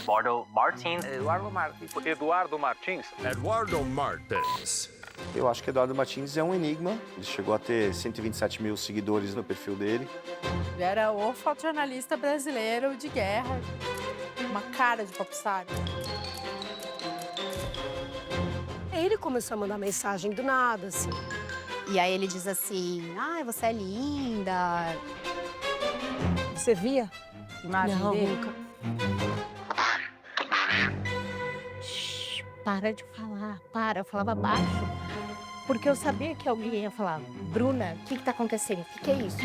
Eduardo Martins. Eduardo Martins. Eduardo Martins. Eduardo Martins. Eu acho que Eduardo Martins é um enigma. Ele chegou a ter 127 mil seguidores no perfil dele. Ele era o fotojornalista brasileiro de guerra. Uma cara de popstar. Ele começou a mandar mensagem do nada, assim. E aí ele diz assim, ai, você é linda. Você via imagem Não, dele? nunca. Shhh, para de falar, para. Eu falava baixo, porque eu sabia que alguém ia falar, Bruna, o que tá acontecendo? O que é isso?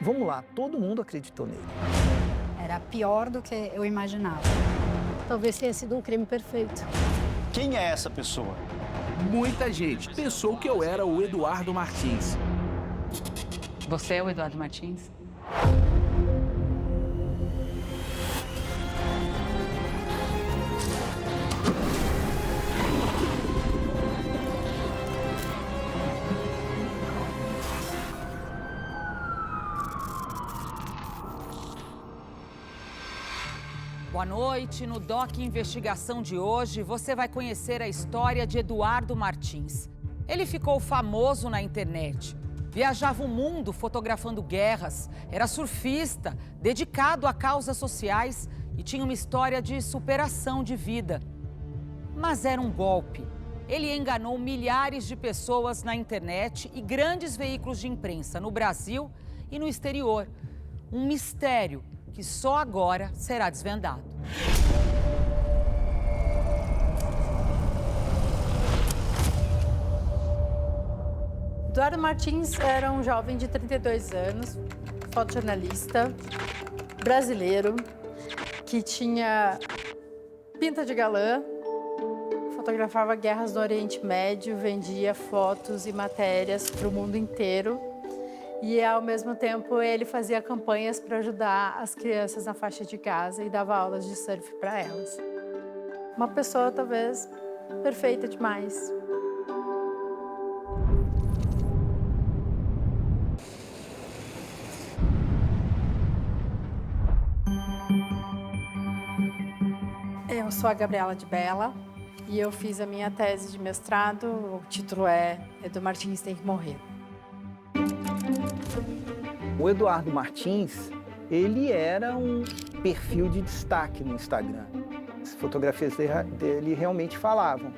Vamos lá, todo mundo acreditou nele. Era pior do que eu imaginava. Talvez tenha sido um crime perfeito. Quem é essa pessoa? Muita gente pensou que eu era o Eduardo Martins. Você é o Eduardo Martins? Boa noite. No Doc Investigação de hoje, você vai conhecer a história de Eduardo Martins. Ele ficou famoso na internet. Viajava o mundo fotografando guerras, era surfista, dedicado a causas sociais e tinha uma história de superação de vida. Mas era um golpe. Ele enganou milhares de pessoas na internet e grandes veículos de imprensa no Brasil e no exterior. Um mistério que só agora será desvendado. Eduardo Martins era um jovem de 32 anos, fotojornalista, brasileiro, que tinha pinta de galã, fotografava guerras no Oriente Médio, vendia fotos e matérias para o mundo inteiro. E, ao mesmo tempo, ele fazia campanhas para ajudar as crianças na faixa de Gaza e dava aulas de surf para elas. Uma pessoa, talvez, perfeita demais. Eu sou a Gabriela de Bella e eu fiz a minha tese de mestrado. O título é Edu Martins tem que morrer. O Eduardo Martins, ele era um perfil de destaque no Instagram. As fotografias dele realmente falavam.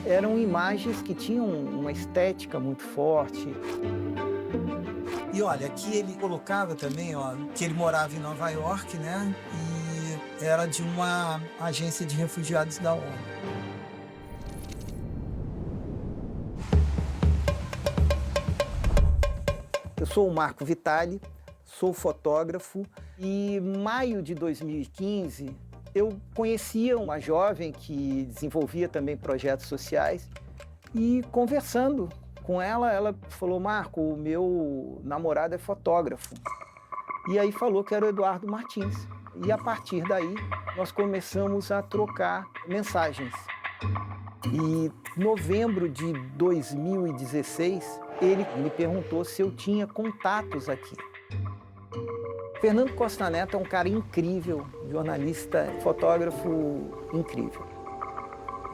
Eram imagens que tinham uma estética muito forte. E olha, aqui ele colocava também, ó, que ele morava em Nova York, né? E era de uma agência de refugiados da ONU. Eu sou o Marco Vitali, sou fotógrafo e em maio de 2015 eu conhecia uma jovem que desenvolvia também projetos sociais e conversando com ela, ela falou, Marco, o meu namorado é fotógrafo. E aí falou que era o Eduardo Martins. E a partir daí nós começamos a trocar mensagens. E em novembro de 2016, ele me perguntou se eu tinha contatos aqui. Fernando Costa Neto é um cara incrível, jornalista, fotógrafo incrível.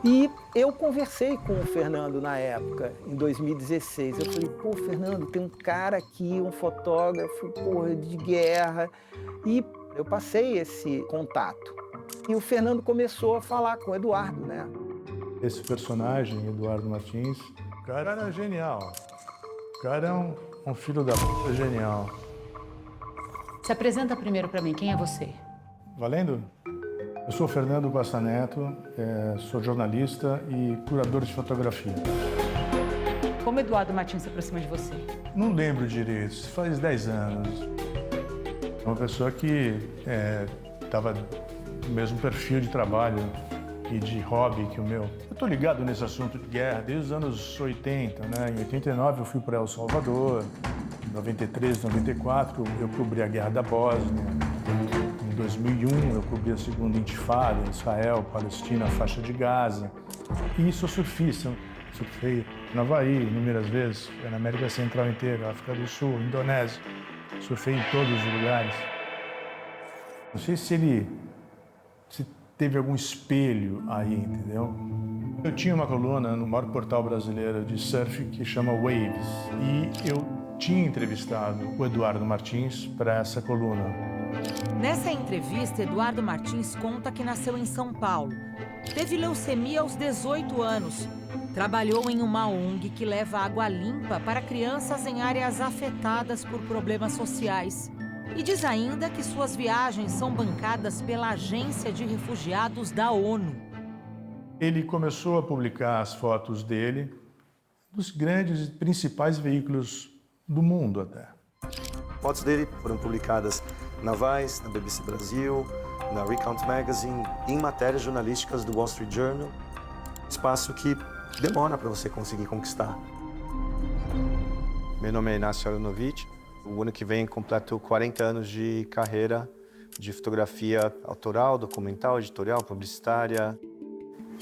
E eu conversei com o Fernando na época, em 2016. Eu falei, pô, Fernando, tem um cara aqui, um fotógrafo, porra, de guerra. E eu passei esse contato. E o Fernando começou a falar com o Eduardo, né? Esse personagem, Eduardo Martins, o cara era genial. O cara é um filho da puta genial. Se apresenta primeiro para mim, quem é você? Valendo? Eu sou Fernando Costa Neto, sou jornalista e curador de fotografia. Como Eduardo Martins se aproxima de você? Não lembro direito, faz 10 anos. Uma pessoa que estava no mesmo perfil de trabalho e de hobby que o meu. Eu estou ligado nesse assunto de guerra desde os anos 80, né? Em 89 eu fui para El Salvador, em 93, 94 eu cobri a Guerra da Bósnia. Em 2001 eu cobri a segunda intifada, Israel, Palestina, faixa de Gaza. E sou surfista, surfei no Havaí inúmeras vezes, na América Central inteira, África do Sul, Indonésia. Surfei em todos os lugares. Não sei se teve algum espelho aí, entendeu? Eu tinha uma coluna no maior portal brasileiro de surf que chama Waves e eu tinha entrevistado o Eduardo Martins para essa coluna. Nessa entrevista, Eduardo Martins conta que nasceu em São Paulo. Teve leucemia aos 18 anos. Trabalhou em uma ONG que leva água limpa para crianças em áreas afetadas por problemas sociais. E diz ainda que suas viagens são bancadas pela Agência de Refugiados da ONU. Ele começou a publicar as fotos dele nos grandes e principais veículos do mundo até. Fotos dele foram publicadas na Vice, na BBC Brasil, na Recount Magazine, em matérias jornalísticas do Wall Street Journal. Espaço que demora para você conseguir conquistar. Meu nome é Inácio Aronovitch. O ano que vem completo 40 anos de carreira de fotografia autoral, documental, editorial, publicitária.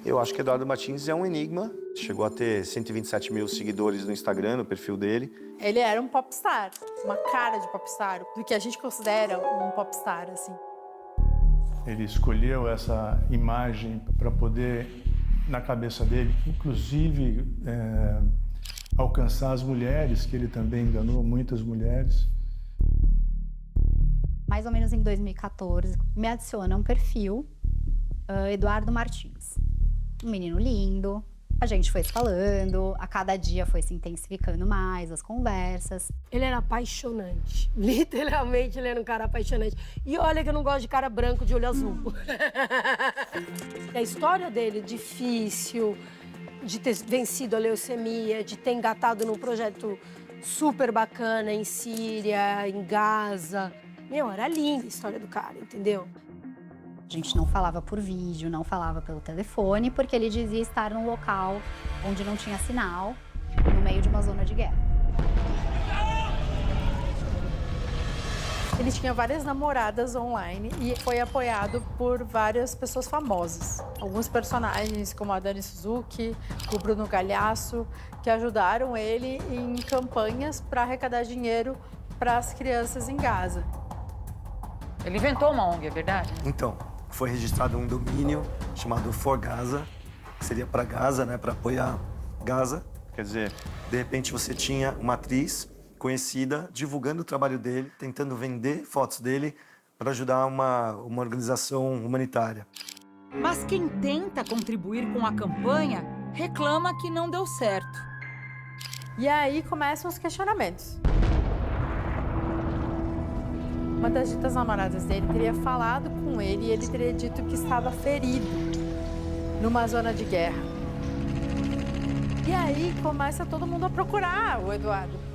Eu acho que Eduardo Martins é um enigma. Chegou a ter 127 mil seguidores no Instagram, no perfil dele. Ele era um popstar, uma cara de popstar, do que a gente considera um popstar, assim. Ele escolheu essa imagem para poder, na cabeça dele, inclusive alcançar as mulheres, que ele também enganou muitas mulheres. Mais ou menos em 2014, me adiciona um perfil, Eduardo Martins. Um menino lindo, a gente foi se falando, a cada dia foi se intensificando mais as conversas. Ele era apaixonante, literalmente ele era um cara apaixonante. E olha que eu não gosto de cara branco de olho azul. A história dele, difícil, de ter vencido a leucemia, de ter engatado num projeto super bacana em Síria, em Gaza. Meu, era linda a história do cara, entendeu? A gente não falava por vídeo, não falava pelo telefone, porque ele dizia estar num local onde não tinha sinal, no meio de uma zona de guerra. Ele tinha várias namoradas online e foi apoiado por várias pessoas famosas. Alguns personagens, como a Dani Suzuki, o Bruno Galhaço, que ajudaram ele em campanhas para arrecadar dinheiro para as crianças em Gaza. Ele inventou uma ONG, é verdade? Então, foi registrado um domínio chamado For Gaza, que seria para Gaza, né, para apoiar Gaza. Quer dizer, de repente você tinha uma atriz conhecida divulgando o trabalho dele, tentando vender fotos dele para ajudar uma organização humanitária. Mas quem tenta contribuir com a campanha reclama que não deu certo. E aí começam os questionamentos. Uma das ditas namoradas dele teria falado com ele e ele teria dito que estava ferido numa zona de guerra. E aí começa todo mundo a procurar o Eduardo.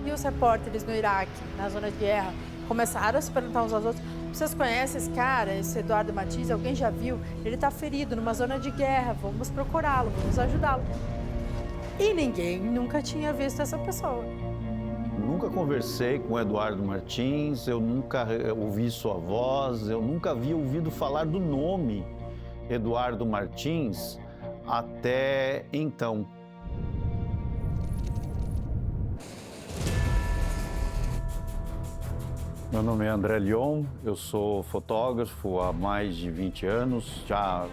E os repórteres no Iraque, na zona de guerra, começaram a se perguntar uns aos outros: vocês conhecem esse cara, esse Eduardo Martins? Alguém já viu? Ele está ferido numa zona de guerra, vamos procurá-lo, vamos ajudá-lo. E ninguém nunca tinha visto essa pessoa. Nunca conversei com o Eduardo Martins, eu nunca ouvi sua voz, eu nunca havia ouvido falar do nome Eduardo Martins até então. Meu nome é André Lyon, eu sou fotógrafo há mais de 20 anos. Já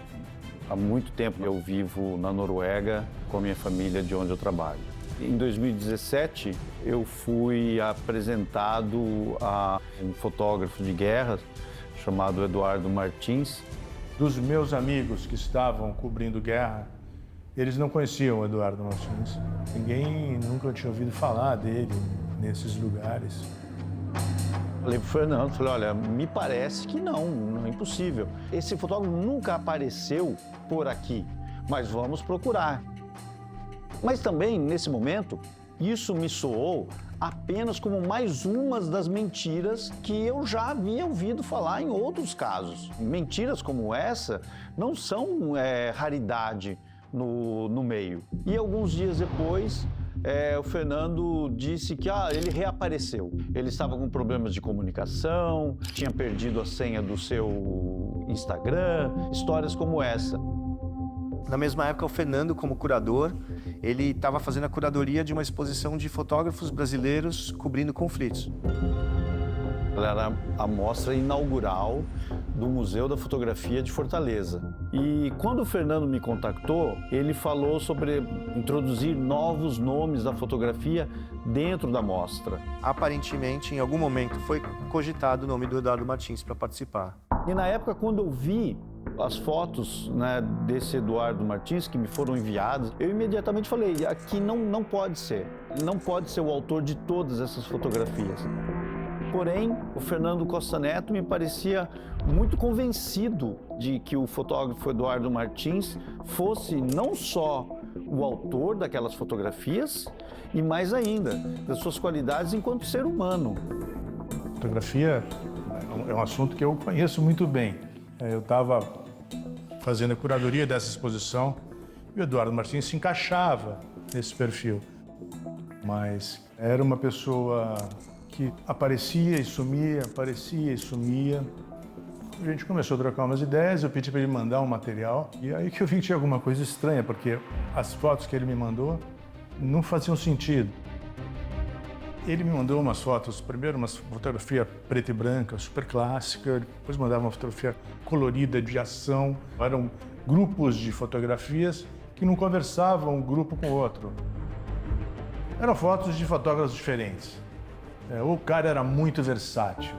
há muito tempo eu vivo na Noruega com a minha família, de onde eu trabalho. Em 2017, eu fui apresentado a um fotógrafo de guerra chamado Eduardo Martins. Dos meus amigos que estavam cobrindo guerra, eles não conheciam o Eduardo Martins. Ninguém nunca tinha ouvido falar dele nesses lugares. Falei pro Fernando, olha, me parece que não é impossível. Esse fotógrafo nunca apareceu por aqui, mas vamos procurar. Mas também, nesse momento, isso me soou apenas como mais uma das mentiras que eu já havia ouvido falar em outros casos. Mentiras como essa não são raridade no meio. E alguns dias depois, o Fernando disse que ele reapareceu. Ele estava com problemas de comunicação, tinha perdido a senha do seu Instagram, histórias como essa. Na mesma época, o Fernando, como curador, ele estava fazendo a curadoria de uma exposição de fotógrafos brasileiros cobrindo conflitos. Ela era a mostra inaugural do Museu da Fotografia de Fortaleza. E quando o Fernando me contactou, ele falou sobre introduzir novos nomes da fotografia dentro da mostra. Aparentemente, em algum momento, foi cogitado o nome do Eduardo Martins para participar. E na época, quando eu vi as fotos, né, desse Eduardo Martins que me foram enviadas, eu imediatamente falei, aqui não pode ser. Não pode ser o autor de todas essas fotografias. Porém, o Fernando Costa Neto me parecia muito convencido de que o fotógrafo Eduardo Martins fosse não só o autor daquelas fotografias, e mais ainda, das suas qualidades enquanto ser humano. Fotografia é um assunto que eu conheço muito bem. Eu estava fazendo a curadoria dessa exposição e o Eduardo Martins se encaixava nesse perfil. Mas era uma pessoa que aparecia e sumia, aparecia e sumia. A gente começou a trocar umas ideias, eu pedi para ele mandar um material e aí que eu vi que tinha alguma coisa estranha, porque as fotos que ele me mandou não faziam sentido. Ele me mandou umas fotos, primeiro uma fotografia preta e branca, super clássica, depois mandava uma fotografia colorida de ação. Eram grupos de fotografias que não conversavam um grupo com o outro. Eram fotos de fotógrafos diferentes. O cara era muito versátil.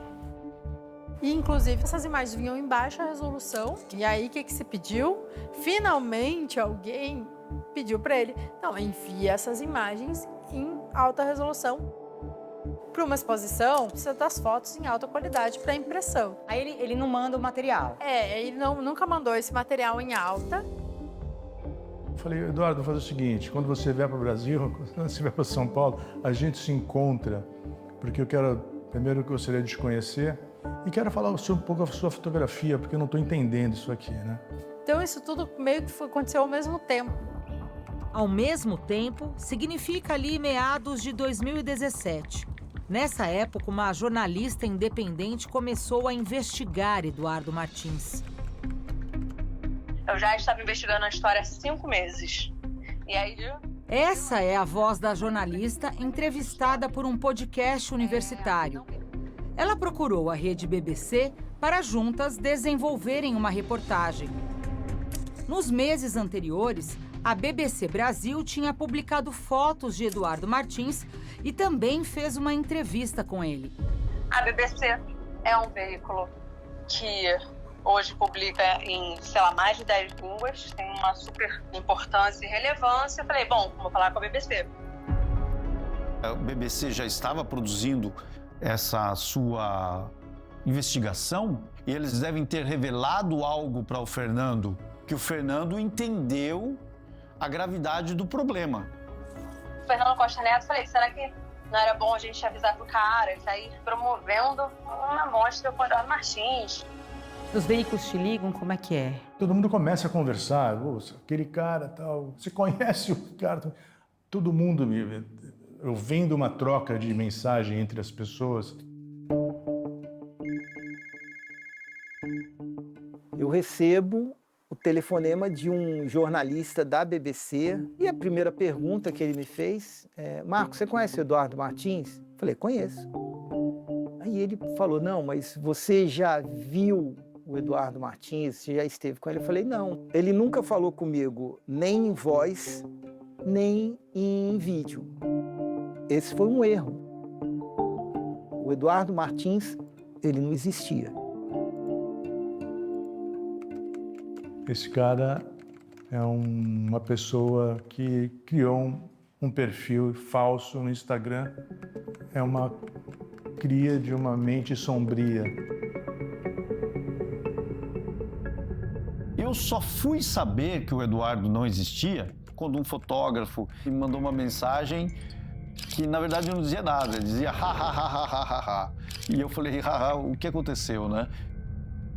E, inclusive, essas imagens vinham em baixa resolução. E aí, o que se pediu? Finalmente, alguém pediu para ele, não, envia essas imagens em alta resolução. Para uma exposição, precisa das fotos em alta qualidade para impressão. Aí ele não manda o material? Ele nunca mandou esse material em alta. Eu falei, Eduardo, vou fazer o seguinte, quando você vier para o Brasil, quando você vier para São Paulo, a gente se encontra, porque eu quero, primeiro, eu gostaria de te conhecer e quero falar um pouco da sua fotografia, porque eu não estou entendendo isso aqui, né? Então, isso tudo meio que aconteceu ao mesmo tempo. Ao mesmo tempo, significa ali meados de 2017. Nessa época, uma jornalista independente começou a investigar Eduardo Martins. Eu já estava investigando a história há 5 meses. E aí... Essa é a voz da jornalista entrevistada por um podcast universitário. Ela procurou a rede BBC para juntas desenvolverem uma reportagem. Nos meses anteriores, a BBC Brasil tinha publicado fotos de Eduardo Martins e também fez uma entrevista com ele. A BBC é um veículo que hoje publica em, mais de 10 línguas, tem uma super importância e relevância. Eu falei, bom, vou falar com a BBC. A BBC já estava produzindo essa sua investigação e eles devem ter revelado algo para o Fernando, que o Fernando entendeu a gravidade do problema. Fernando Costa Neto, falei, será que não era bom a gente avisar pro cara que tá aí promovendo uma mostra com o Eduardo Martins? Os veículos te ligam, como é que é? Todo mundo começa a conversar, aquele cara tal, você conhece o cara? Todo mundo, eu vendo uma troca de mensagem entre as pessoas. Eu recebo o telefonema de um jornalista da BBC e a primeira pergunta que ele me fez é: Marco, você conhece o Eduardo Martins? Falei, conheço. Aí ele falou, não, mas você já viu o Eduardo Martins? Você já esteve com ele? Eu falei, não. Ele nunca falou comigo nem em voz, nem em vídeo. Esse foi um erro. O Eduardo Martins, ele não existia. Esse cara é uma pessoa que criou um perfil falso no Instagram. É uma cria de uma mente sombria. Eu só fui saber que o Eduardo não existia quando um fotógrafo me mandou uma mensagem que, na verdade, não dizia nada. Ele dizia, ha, ha, ha, ha, ha, ha, ha. E eu falei, haha, o que aconteceu, né?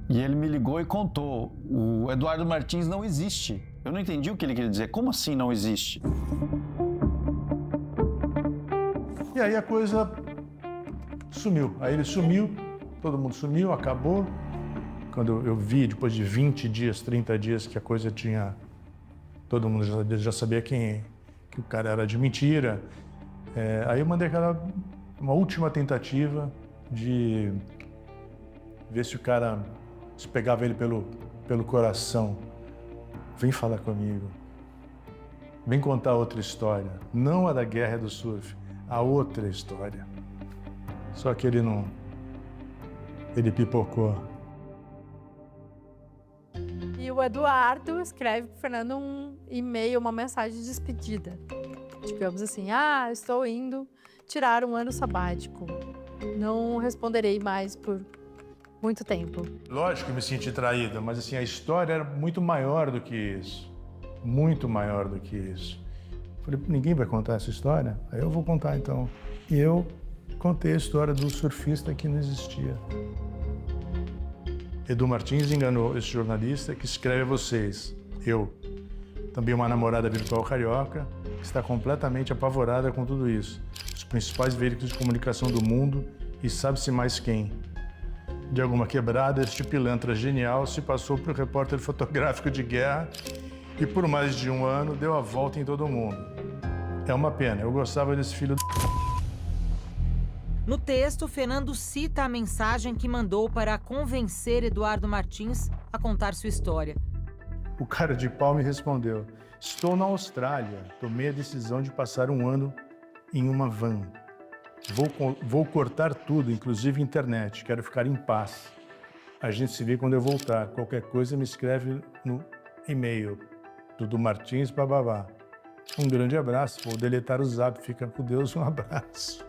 E ele me ligou e contou, o Eduardo Martins não existe. Eu não entendi o que ele queria dizer. Como assim não existe? E aí a coisa sumiu. Aí ele sumiu, todo mundo sumiu, acabou. Quando eu vi, depois de 20 dias, 30 dias, que a coisa tinha... Todo mundo já sabia que o cara era de mentira. Aí eu mandei uma última tentativa de ver se o cara Você pegava ele pelo coração. Vem falar comigo. Vem contar outra história. Não a da guerra do surf, a outra história. Só que ele não... Ele pipocou. E o Eduardo escreve pro Fernando um e-mail, uma mensagem de despedida. Digamos assim, estou indo tirar um ano sabático. Não responderei mais por muito tempo. Lógico que eu me senti traída, mas assim, a história era muito maior do que isso. Muito maior do que isso. Falei, ninguém vai contar essa história? Aí eu vou contar então. E eu contei a história do surfista que não existia. Edu Martins enganou esse jornalista que escreve a vocês. Eu, também uma namorada virtual carioca, que está completamente apavorada com tudo isso. Os principais veículos de comunicação do mundo e sabe-se mais quem. De alguma quebrada, este pilantra genial se passou por repórter fotográfico de guerra e por mais de um ano deu a volta em todo mundo. É uma pena, eu gostava desse filho No texto, Fernando cita a mensagem que mandou para convencer Eduardo Martins a contar sua história. O cara de pau me respondeu: estou na Austrália, tomei a decisão de passar um ano em uma van. Vou cortar tudo, inclusive internet, quero ficar em paz. A gente se vê quando eu voltar. Qualquer coisa me escreve no e-mail. Dudu Martins, bababá. Um grande abraço, vou deletar o zap, fica com Deus, um abraço.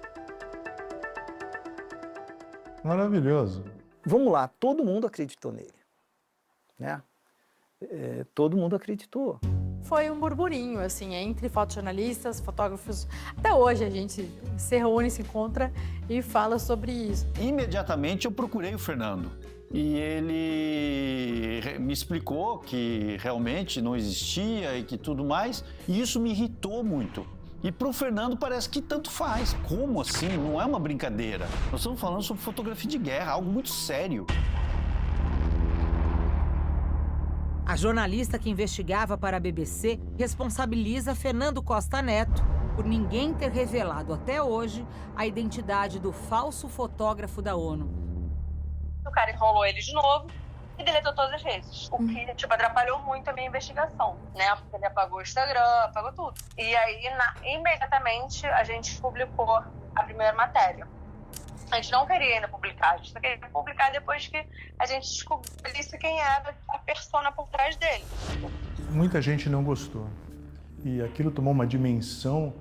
Maravilhoso. Vamos lá, todo mundo acreditou nele, né? Todo mundo acreditou. Foi um burburinho, assim, entre fotojornalistas, fotógrafos. Até hoje a gente se reúne, se encontra e fala sobre isso. Imediatamente eu procurei o Fernando. E ele me explicou que realmente não existia e que tudo mais. E isso me irritou muito. E para o Fernando parece que tanto faz. Como assim? Não é uma brincadeira. Nós estamos falando sobre fotografia de guerra, algo muito sério. A jornalista que investigava para a BBC responsabiliza Fernando Costa Neto por ninguém ter revelado até hoje a identidade do falso fotógrafo da ONU. O cara enrolou ele de novo e deletou todas as redes. O que, atrapalhou muito a minha investigação, né? Porque ele apagou o Instagram, apagou tudo. E aí, imediatamente, a gente publicou a primeira matéria. A gente não queria ainda publicar, a gente só queria publicar depois que a gente descobrisse quem era a persona por trás dele. Muita gente não gostou. E aquilo tomou uma dimensão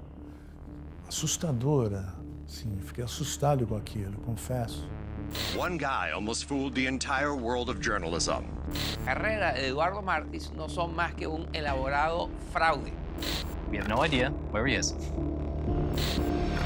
assustadora. Sim, fiquei assustado com aquilo, confesso. One guy almost fooled the entire world of journalism. Carrera de Eduardo Martins no son más que un elaborado fraude. We have no idea where he is.